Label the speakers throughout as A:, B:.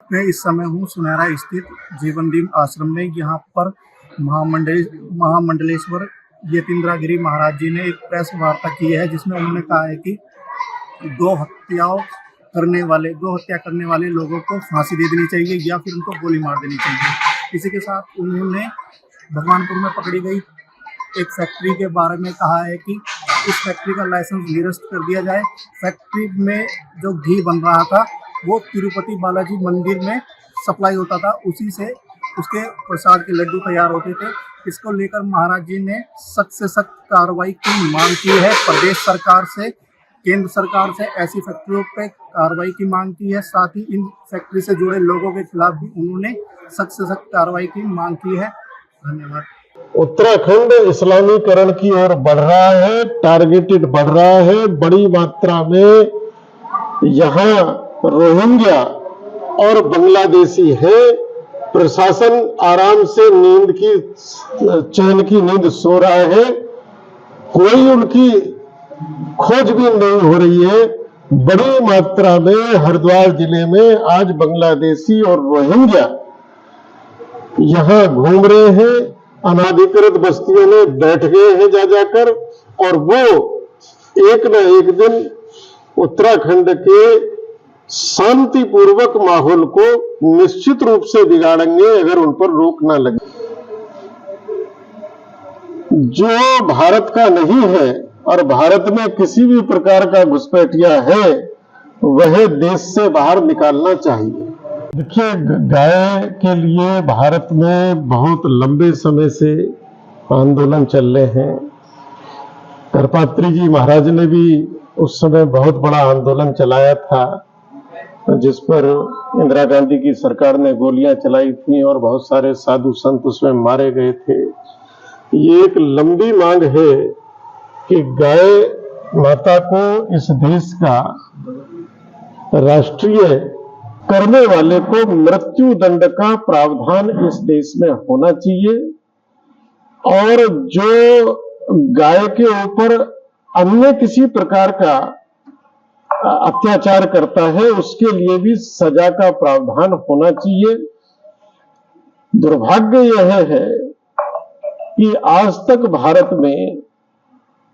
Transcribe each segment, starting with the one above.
A: मैं इस समय हूँ सुनहरा स्थित जीवनदीप आश्रम में। यहाँ पर महामंडलेश्वर यतीन्द्रगिरी महाराज जी ने एक प्रेस वार्ता की है, जिसमें उन्होंने कहा है कि दो हत्या करने वाले लोगों को फांसी दे देनी चाहिए या फिर उनको गोली मार देनी चाहिए। इसी के साथ उन्होंने भगवानपुर में पकड़ी गई एक फैक्ट्री के बारे में कहा है कि इस फैक्ट्री का लाइसेंस निरस्त कर दिया जाए। फैक्ट्री में जो घी बन रहा था वो तिरुपति बालाजी मंदिर में सप्लाई होता था, उसी से उसके प्रसाद के लड्डू तैयार होते थे। इसको लेकर महाराज जी ने सख्त से सख्त कार्रवाई की मांग की है। प्रदेश सरकार से, केंद्र सरकार से ऐसी फैक्ट्रियों पे कार्रवाई की मांग की है। साथ ही इन फैक्ट्री से जुड़े लोगों के खिलाफ भी उन्होंने सख्त से सख्त कार्रवाई की मांग की है। धन्यवाद।
B: उत्तराखंड इस्लामीकरण की ओर बढ़ रहा है, टारगेटेड बढ़ रहा है। बड़ी मात्रा में यहाँ रोहिंग्या और बांग्लादेशी है। प्रशासन आराम से चैन की नींद सो रहा है। कोई उनकी खोजबीन नहीं हो रही है। बड़ी मात्रा में हरिद्वार जिले में आज बांग्लादेशी और रोहिंग्या यहाँ घूम रहे हैं, अनाधिकृत बस्तियों में बैठ गए हैं जाकर, और वो एक न एक दिन उत्तराखंड के शांतिपूर्वक माहौल को निश्चित रूप से बिगाड़ेंगे अगर उन पर रोक ना लगे। जो भारत का नहीं है और भारत में किसी भी प्रकार का घुसपैठिया है, वह देश से बाहर निकालना चाहिए। देखिए, गाय के लिए भारत में बहुत लंबे समय से आंदोलन चल रहे हैं। करपात्री जी महाराज ने भी उस समय बहुत बड़ा आंदोलन चलाया था, जिस पर इंदिरा गांधी की सरकार ने गोलियां चलाई थी और बहुत सारे साधु संत उसमें मारे गए थे। ये एक लंबी मांग है कि गाय माता को इस देश का राष्ट्रीय करने वाले को मृत्यु दंड का प्रावधान इस देश में होना चाहिए, और जो गाय के ऊपर अन्य किसी प्रकार का अत्याचार करता है उसके लिए भी सजा का प्रावधान होना चाहिए। दुर्भाग्य यह है कि आज तक भारत में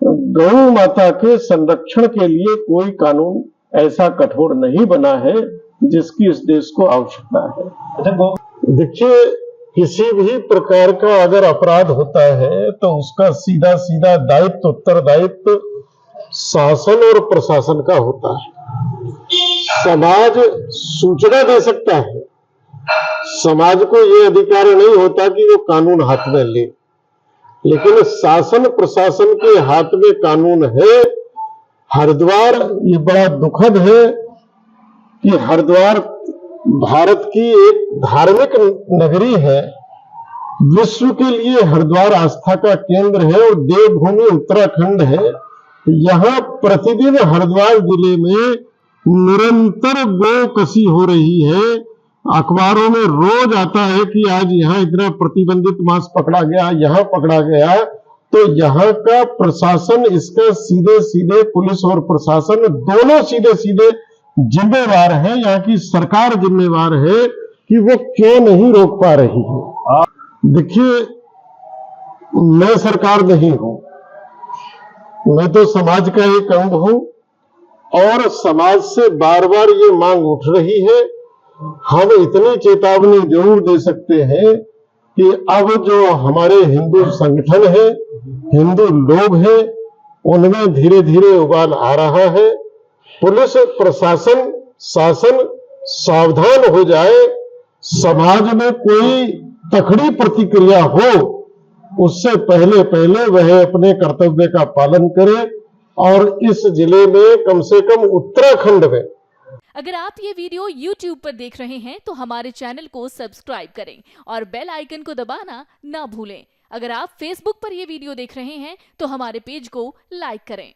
B: गौ माता के संरक्षण के लिए कोई कानून ऐसा कठोर नहीं बना है जिसकी इस देश को आवश्यकता है। देखिए, किसी भी प्रकार का अगर अपराध होता है तो उसका सीधा सीधा दायित्व, उत्तरदायित्व शासन और प्रशासन का होता है। समाज सूचना दे सकता है, समाज को यह अधिकार नहीं होता कि वो कानून हाथ में ले, लेकिन शासन प्रशासन के हाथ में कानून है। हरिद्वार, ये बड़ा दुखद है कि हरिद्वार भारत की एक धार्मिक नगरी है। विश्व के लिए हरिद्वार आस्था का केंद्र है और देवभूमि उत्तराखंड है। यहाँ प्रतिदिन हरिद्वार जिले में निरंतर गौ कसी हो रही है। अखबारों में रोज आता है कि आज यहाँ इतना प्रतिबंधित मांस पकड़ा गया, यहाँ पकड़ा गया। तो यहाँ का प्रशासन, इसका सीधे सीधे पुलिस और प्रशासन दोनों सीधे सीधे जिम्मेवार है। यहाँ की सरकार जिम्मेवार है कि वो क्यों नहीं रोक पा रही है। देखिए, मैं सरकार नहीं हूं, मैं तो समाज का एक अंग हूं, और समाज से बार बार ये मांग उठ रही है। हम इतनी चेतावनी जरूर दे सकते हैं कि अब जो हमारे हिंदू संगठन है, हिंदू लोग हैं, उनमें धीरे धीरे उबाल आ रहा है। पुलिस, प्रशासन, शासन सावधान हो जाए। समाज में कोई तकड़ी प्रतिक्रिया हो, उससे पहले पहले वह अपने कर्तव्य का पालन करे, और इस जिले में कम से कम उत्तराखंड में।
C: अगर आप ये वीडियो YouTube पर देख रहे हैं तो हमारे चैनल को सब्सक्राइब करें और बेल आइकन को दबाना ना भूलें। अगर आप Facebook पर ये वीडियो देख रहे हैं तो हमारे पेज को लाइक करें।